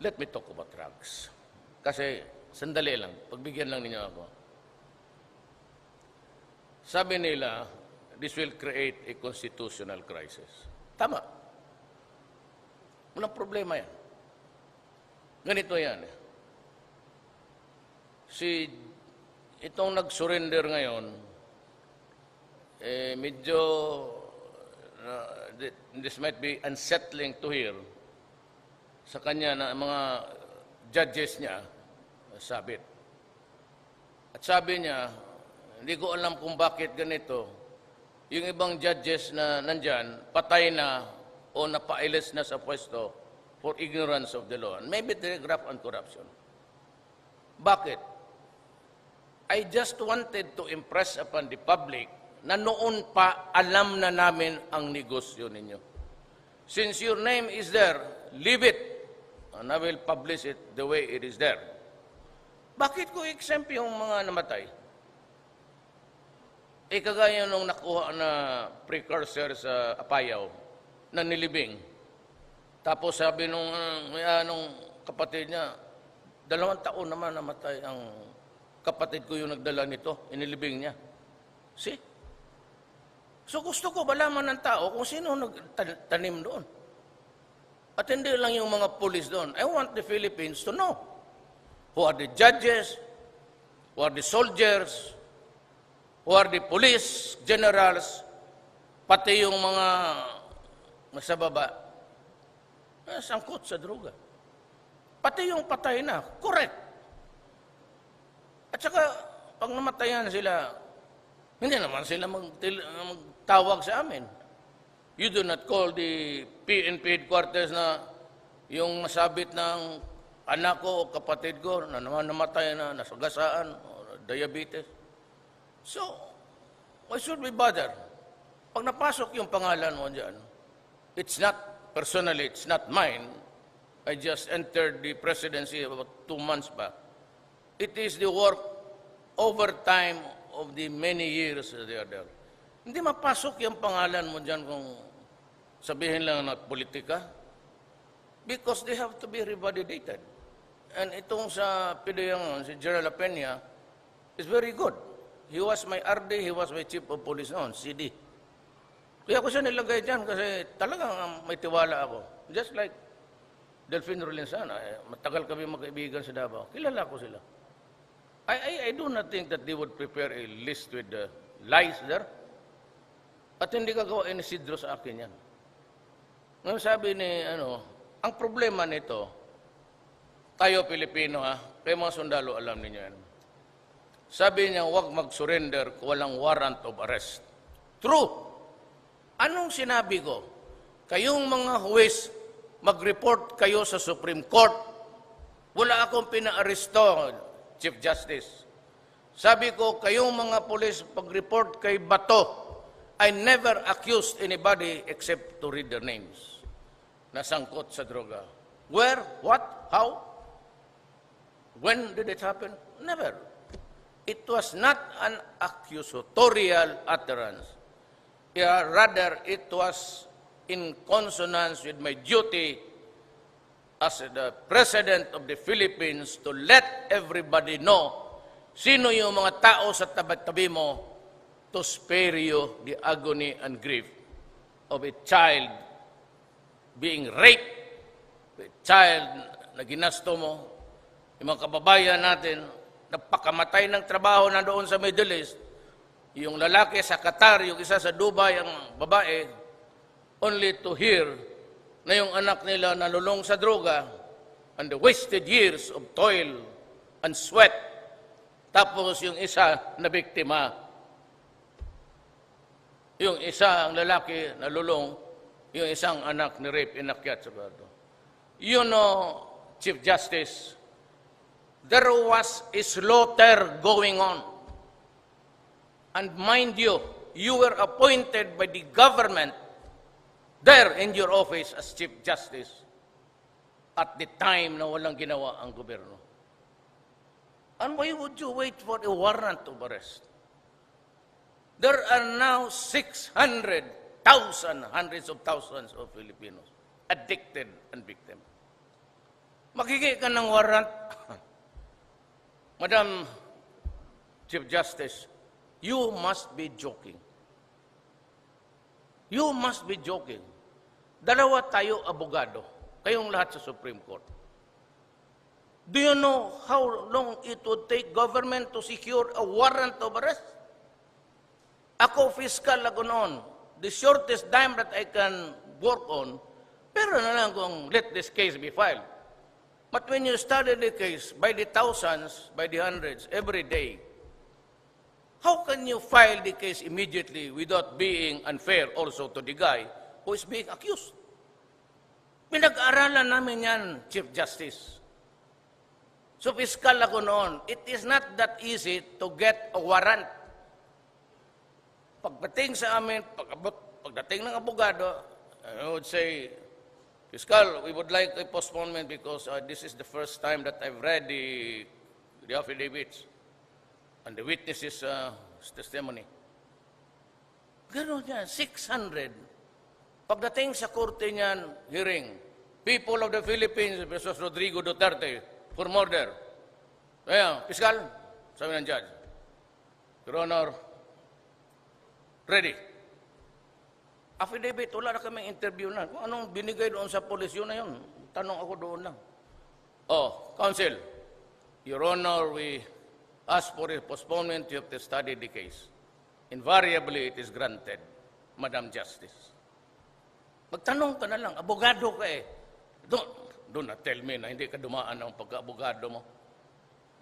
let me talk about drugs. Kasi, sandali lang, pagbigyan lang ninyo ako. Sabi nila, this will create a constitutional crisis. Tama. Walang problema yan. Ganito yan. Itong nag-surrender ngayon, medyo, this might be unsettling to hear sa kanya na mga judges niya, sabit. At sabi niya, hindi ko alam kung bakit ganito. Yung ibang judges na nandyan, patay na o napailis na sa pwesto for ignorance of the law. And maybe the graft and corruption. Bakit? I just wanted to impress upon the public na noon pa alam na namin ang negosyo ninyo. Since your name is there, leave it. And I will publish it the way it is there. Bakit ko exempt yung mga namatay? Kagaya nung nakuha na precursor sa Apayaw na nilibing. Tapos sabi nung kapatid niya, 2 taon naman namatay ang kapatid ko yung nagdala nito, inilibing niya. See? So gusto ko malaman ng tao kung sino nagtanim doon. At hindi lang yung mga pulis doon. I want the Philippines to know who are the judges, who are the soldiers, who are the police generals, pati yung mga nasa baba, sangkot sa droga. Pati yung patay na, correct. At saka, pag namatayan sila, hindi naman sila magtawag sa amin. You do not call the PNP headquarters na yung nasabit ng anak ko o kapatid ko na naman namatay na nasagasaan o diabetes. So, why should we bother? Pag napasok yung pangalan mo dyan, it's not, personally, it's not mine. I just entered the presidency about 2 months back. It is the work overtime of the many years they are there. Hindi mapasok yung pangalan mo dyan kung sabihin lang na politika. Because they have to be revalidated. And itong sa PDM, si General Peña, is very good. He was my RD, he was my chief of police noon, CD. Kaya ko siya nilagay dyan kasi talagang may tiwala ako. Just like Delfin Rolensana, matagal kami magkaibigan sa Davao. Kilala ko sila. I do not think that they would prepare a list with the lies there. At hindi gagawa ni Isidro sa akin yan. Ngayon sabi ni, ang problema nito, tayo Pilipino kayo mga sundalo alam ninyo yan. Sabi niya, huwag mag-surrender kung walang warrant of arrest. True. Anong sinabi ko? Kayong mga huwes, mag-report kayo sa Supreme Court. Wala akong pina-aresto, Chief Justice. Sabi ko, kayong mga pulis, pag-report kay Bato, I never accused anybody except to read their names. Nasangkot sa droga. Where? What? How? When did it happen? Never. It was not an accusatorial utterance. Rather, it was in consonance with my duty as the President of the Philippines to let everybody know sino yung mga tao sa tabi-tabi mo to spare you the agony and grief of a child being raped, a child na ginasto mo, yung mga kababayan natin, napakamatay ng trabaho na doon sa Middle East, yung lalaki sa Qatar, yung isa sa Dubai, ang babae, only to hear na yung anak nila nalulong sa droga and the wasted years of toil and sweat. Tapos yung isa na biktima, yung isa ang lalaki nalulong, yung isang anak ni rape inakyat sa bardo. You know, Chief Justice, there was a slaughter going on. And mind you, you were appointed by the government there in your office as Chief Justice at the time na walang ginawa ang gobyerno. And why would you wait for a warrant of arrest? There are now 600,000, hundreds of thousands of Filipinos addicted and victims. Magiging ka ng warrant. Madam Chief Justice, you must be joking. You must be joking. Dalawa tayo abogado, kayong lahat sa Supreme Court. Do you know how long it would take government to secure a warrant of arrest? Ako, fiscal ako noon. The shortest time that I can work on, pero na lang kung let this case be filed. But when you study the case by the thousands, by the hundreds, every day, how can you file the case immediately without being unfair also to the guy who is being accused? Pinag-aralan namin yan, Chief Justice. So, fiscal ako noon. It is not that easy to get a warrant. Pagdating sa amin, pagdating ng abogado, I would say, Fiscal, we would like a postponement because this is the first time that I've read the affidavits and the witnesses' testimony. Gano'n yan, 600. Pagdating sa korte niyan, hearing, people of the Philippines versus Rodrigo Duterte for murder. Ayan, Fiscal, sabi ng judge, Your Honor, ready. Affidavit, wala na kaming interview na. Kung anong binigay doon sa polis, yun na yun. Tanong ako doon lang. Oh, counsel, Your Honor, we ask for a postponement. You have to study the case. Invariably, it is granted, Madam Justice. Magtanong ka na lang, abogado ka eh. Do not tell me na hindi ka dumaan ng pagka-abogado mo.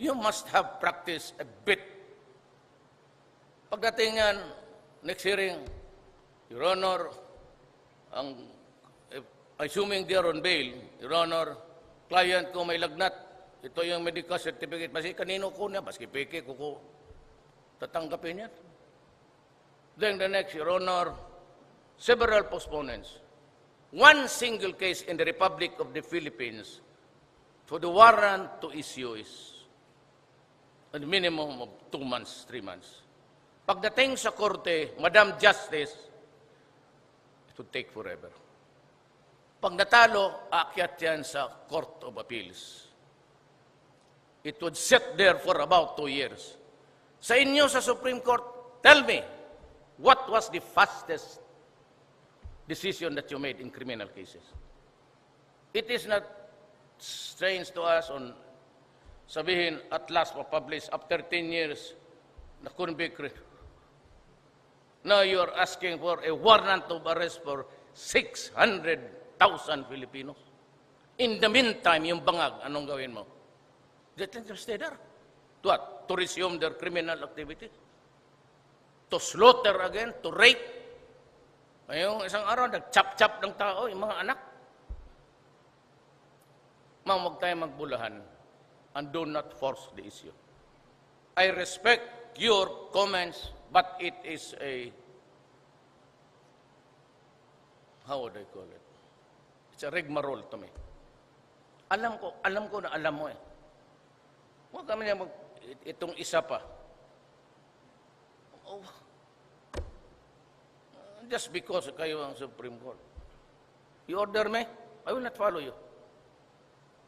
You must have practiced a bit. Pagdating yan, next hearing, Your Honor, assuming they are on bail, Your Honor, client ko may lagnat. Ito yung medical certificate. Basi kanino ko niya, baski peke ko tatanggapin yan. Then the next, Your Honor, several postponements. One single case in the Republic of the Philippines for the warrant to issue is a minimum of 2 months, 3 months. Pagdating sa korte, Madam Justice, it would take forever. Pag natalo, aakyat yan sa Court of Appeals. It would sit there for about 2 years. Sa inyo sa Supreme Court, tell me, what was the fastest decision that you made in criminal cases? It is not strange to us on sabihin at last ma-publish after 10 years na convict. Now you are asking for a warrant of arrest for 600,000 Filipinos. In the meantime, yung bangag, anong gawin mo? Let them stay there. To what? To resume their criminal activity? To slaughter again? To rape? Ngayong isang araw, nag-chop-chop ng tao, yung mga anak. Huwag tayo magbulahan and do not force the issue. I respect your comments, but it is a, how would I call it? It's a rigmarole to me. Alam ko na alam mo eh. Huwag kami na itong isa pa. Oh. Just because kayo ang Supreme Court. You order me, I will not follow you.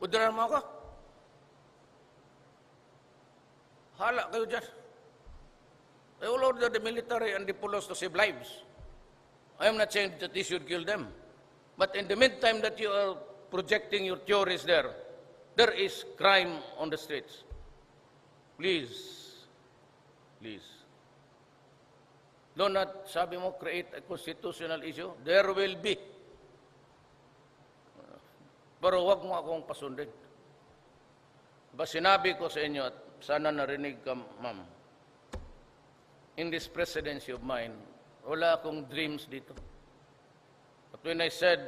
Orderan mo ako. Hala kayo dyan. I will order the military and the police to save lives. I am not saying that they should kill them. But in the meantime that you are projecting your theories there is crime on the streets. Please, please. Do not, sabi mo, create a constitutional issue. There will be. Pero wag mo akong pasundin. Diba sinabi ko sa inyo at sana narinig ka, ma'am, in this presidency of mine, wala akong dreams dito. But when I said,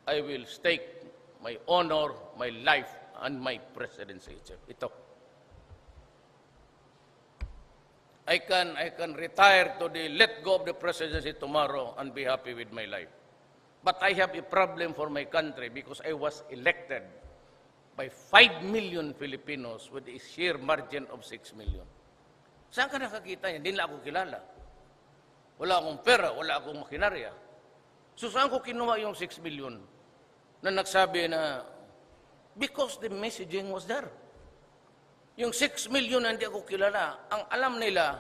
I will stake my honor, my life, and my presidency, ito. I can retire to the let go of the presidency tomorrow and be happy with my life. But I have a problem for my country because I was elected by 5 million Filipinos with a sheer margin of 6 million. Saan ka nakakita niya? Hindi na ako kilala. Wala akong pera, wala akong makinarya. So saan ko kinuha yung 6 million na nagsabi na Because the messaging was there. Yung 6 million na hindi ako kilala, ang alam nila,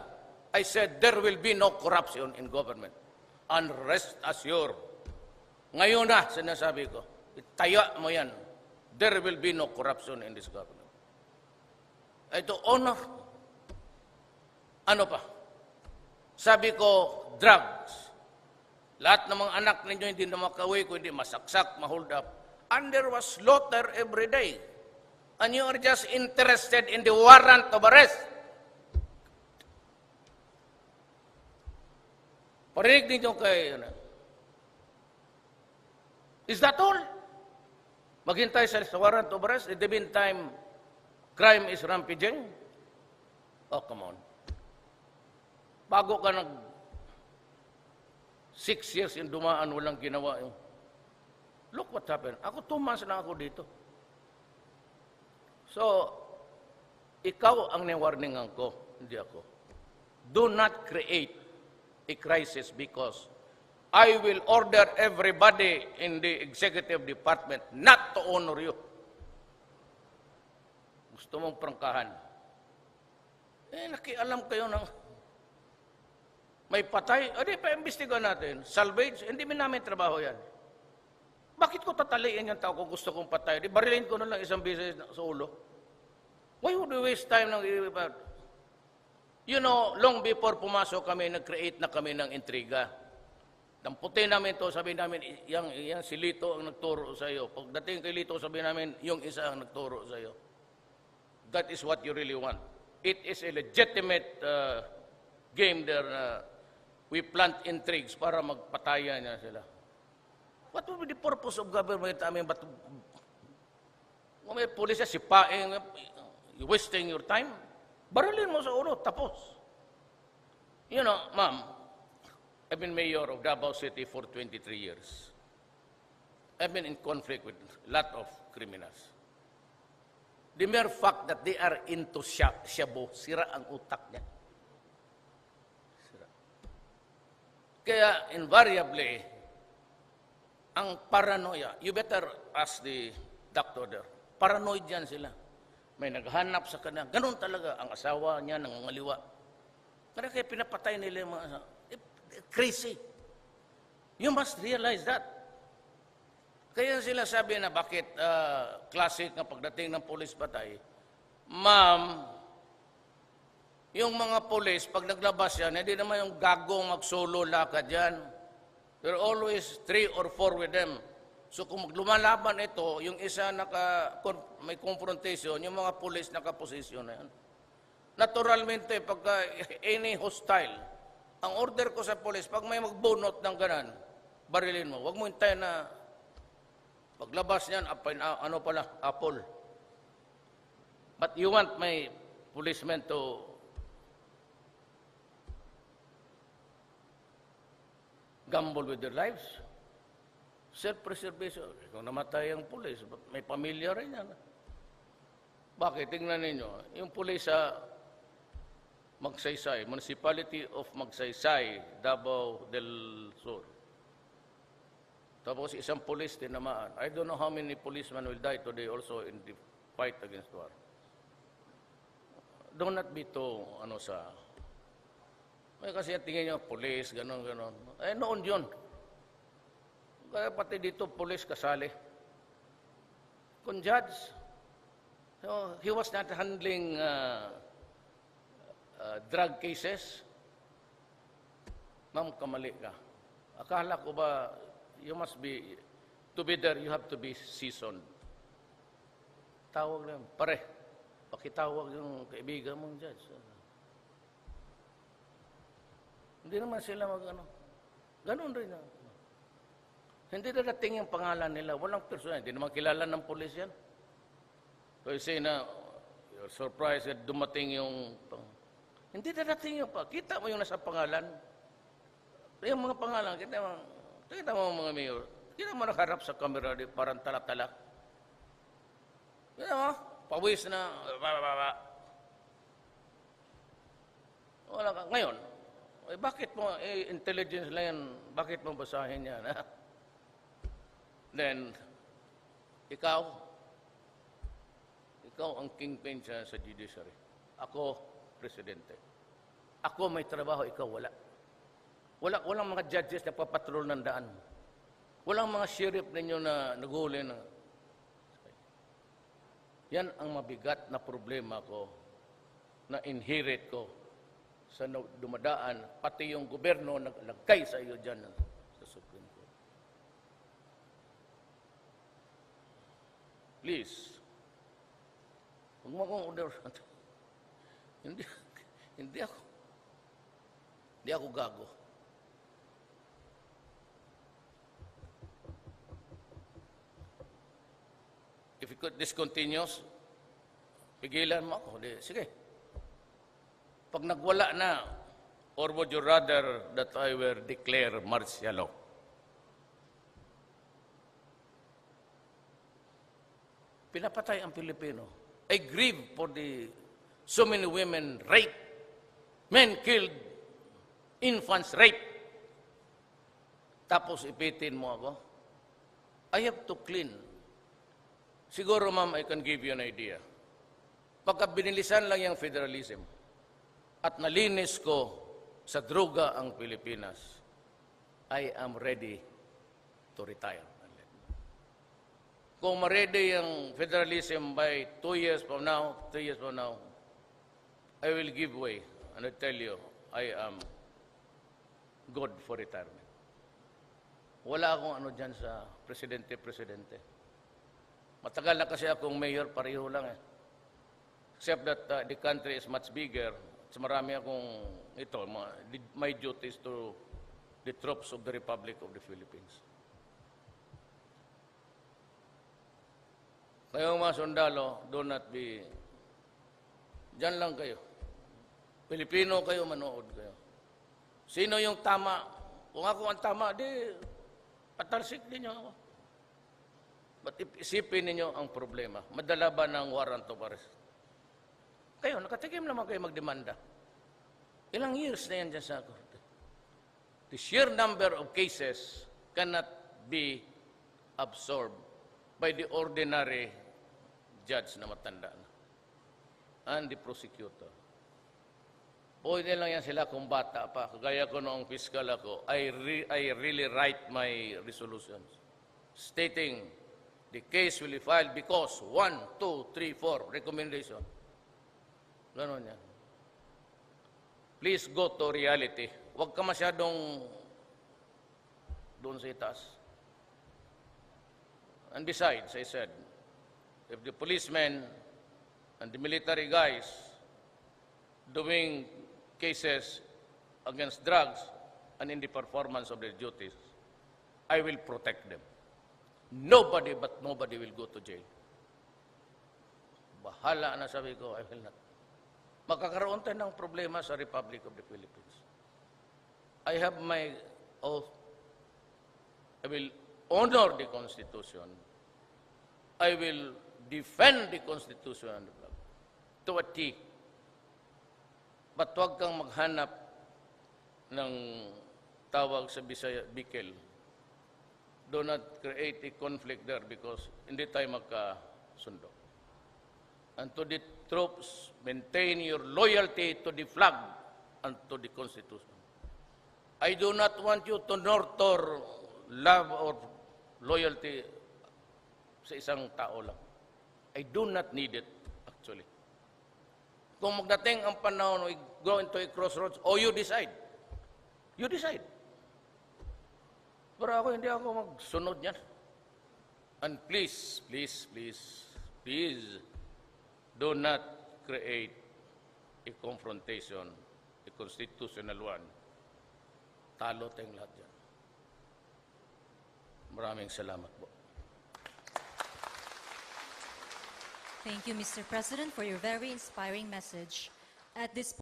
I said, there will be no corruption in government. And rest assured. Ngayon na, sinasabi ko, itaya mo yan. There will be no corruption in this government. Ito, honor. Ano pa? Sabi ko, drugs. Lahat ng mga anak ninyo hindi na makauwi, kundi masaksak, mahold up. And there was slaughter every day. And you are just interested in the warrant of arrest. Parinig ninyo kay, is that all? Maghintay sa warrant of arrest, in the meantime, crime is rampaging? Oh, come on. Bago ka 6 years in dumaan, walang ginawa yung. Look what happened. Ako 2 months na ako dito. So, ikaw ang niwarningan ko, hindi ako. Do not create a crisis because I will order everybody in the executive department not to honor you. Gusto mong prangkahan. Nakialam kayo ng may patay. Adi, pa-imbestigahan natin. Salvage, hindi namin trabaho yan. Bakit ko tataliin yung tao kung gusto kong patay? Di barilin ko na lang isang beses sa ulo. Why would we waste time ng iba? You know, long before pumasok kami, nag-create na kami ng intriga. Damputin namin to, sabi namin, yang si Lito ang nagturo sa iyo. Pagdating kay Lito, sabi namin, yung isa ang nagturo sa iyo. That is what you really want. It is a legitimate game there. We plant intrigues para magpatayan niya sila. What will be the purpose of government? I mean, but may pulis siya, sipain, wasting your time. Barilin mo sa ulo, tapos. You know, ma'am, I've been mayor of Davao City for 23 years. I've been in conflict with a lot of criminals. The mere fact that they are into shabu, sira ang utak niya. Sira. Kaya invariably, ang paranoia, you better ask the doctor there, paranoid yan sila. May naghanap sa kanya, ganun talaga, ang asawa niya nangangaliwa. Kaya pinapatay nila yung mga asawa. Crazy. You must realize that. Kaya sila sabi na bakit classic na pagdating ng pulis patay, ma'am, yung mga pulis, pag naglabas yan, hindi naman yung gagong mag-solo lakad yan. There are always 3 or 4 with them. So kung lumalaban ito, yung isa may confrontation, yung mga pulis nakaposisyon na yan. Naturalmente, pagka any hostile, ang order ko sa pulis, pag may magbunot ng ganan, barilin mo. Huwag mo hintayin na paglabas niyan, ano pala, apple. But you want my policemen to gamble with their lives? Self-preservation. Kung namatay ang pulis, may pamilya rin yan. Bakit? Tingnan ninyo. Yung pulis sa Magsaysay, Municipality of Magsaysay, Davao del Sur. Tapos isang pulis tinamaan. I don't know how many policemen will die today also in the fight against war. Do not be too, may kasi tingin nyo, pulis, gano'n. Noon yun. Kaya pati dito, pulis kasali. Kung judge, he was not handling drug cases. Ma'am, kamali ka. Akala ko ba, you must be, to be there, you have to be seasoned. Tawag lang, pare, pakitawag yung kaibigan mong judge. Hindi naman sila ganun rin. Hindi dadating yung pangalan nila. Walang personal. Hindi naman kilala ng pulis yan. So you say na, you're surprised that dumating yung. Hindi dadating yung. Kita mo yung nasa pangalan. Yung mga pangalan, kita mo mga mayor. Kita mo nakaharap sa camera, parang tala-tala. Kita mo, pawis na. Wala ka. Ngayon, bakit mo, intelligence lang yan, bakit mo basahin yan? Ha? Then, ikaw, ikaw ang kingpin sa judiciary. Ako, presidente. Ako may trabaho, ikaw wala. Walang mga judges na papatrol ng daan. Walang mga sheriff ninyo na naghuli na. Yan ang mabigat na problema ko, na inherit ko sa dumadaan, pati yung gobyerno naglagay sa iyo dyan sa Supreme Court. Please, huwag mo akong order. Hindi ako gago. If this continues, pigilan mo ako. Sige. Pag nagwala na, or would you rather that I were declare martial law? Pinapatay ang Pilipino. I grieve for so many women raped, men killed, infants raped. Tapos ipitin mo ako. I have to clean. Siguro, ma'am, I can give you an idea. Pagka binilisan lang yung federalism at nalinis ko sa droga ang Pilipinas, I am ready to retire. Kung ma-ready yung federalism by 2 years from now, 3 years from now, I will give way. And I tell you, I am good for retirement. Wala akong ano dyan sa presidente. Matagal na kasi akong mayor, pareho lang eh. Except that the country is much bigger. So marami akong my duty is to the troops of the Republic of the Philippines. Kayong mga sundalo, do not be, dyan lang kayo. Pilipino kayo, manood kayo. Sino yung tama? Kung ako ang tama, di patalsik din niyo ako. But isipin ninyo ang problema. Madala ba ng warrant of arrest? Kayo, nakatikim naman kayo magdemanda. Ilang years na yan dyan sa korte. The sheer number of cases cannot be absorbed by the ordinary judge na matanda na. And the prosecutor. Pwede lang yan sila kung bata pa. Kagaya ko noong fiscal ako, I really write my resolutions stating the case will be filed because 1, 2, 3, 4 recommendation. Ganon yan. Please go to reality. Huwag ka masyadong doon sa itaas. And besides, I said, if the policemen and the military guys doing cases against drugs and in the performance of their duties, I will protect them. Nobody will go to jail. Bahala na, sabi ko, I will not. Magkakaroon tayo ng problema sa Republic of the Philippines. I have my oath. I will honor the Constitution. I will defend the Constitution to a T. But huwag kang maghanap ng tawag sa Bisaya, Bikel. Do not create a conflict there because hindi tayo magkasundo. And to the troops, maintain your loyalty to the flag and to the Constitution. I do not want you to nurture love or loyalty sa isang tao lang. I do not need it, actually. Kung magdating ang panahon, we go into a crossroads, you decide. You decide. Pero ako, hindi ako magsunod niyan. And please, do not create a confrontation, a constitutional one. Talo tayong lahat yan. Maraming salamat po. Thank you, Mr. President, for your very inspiring message. At this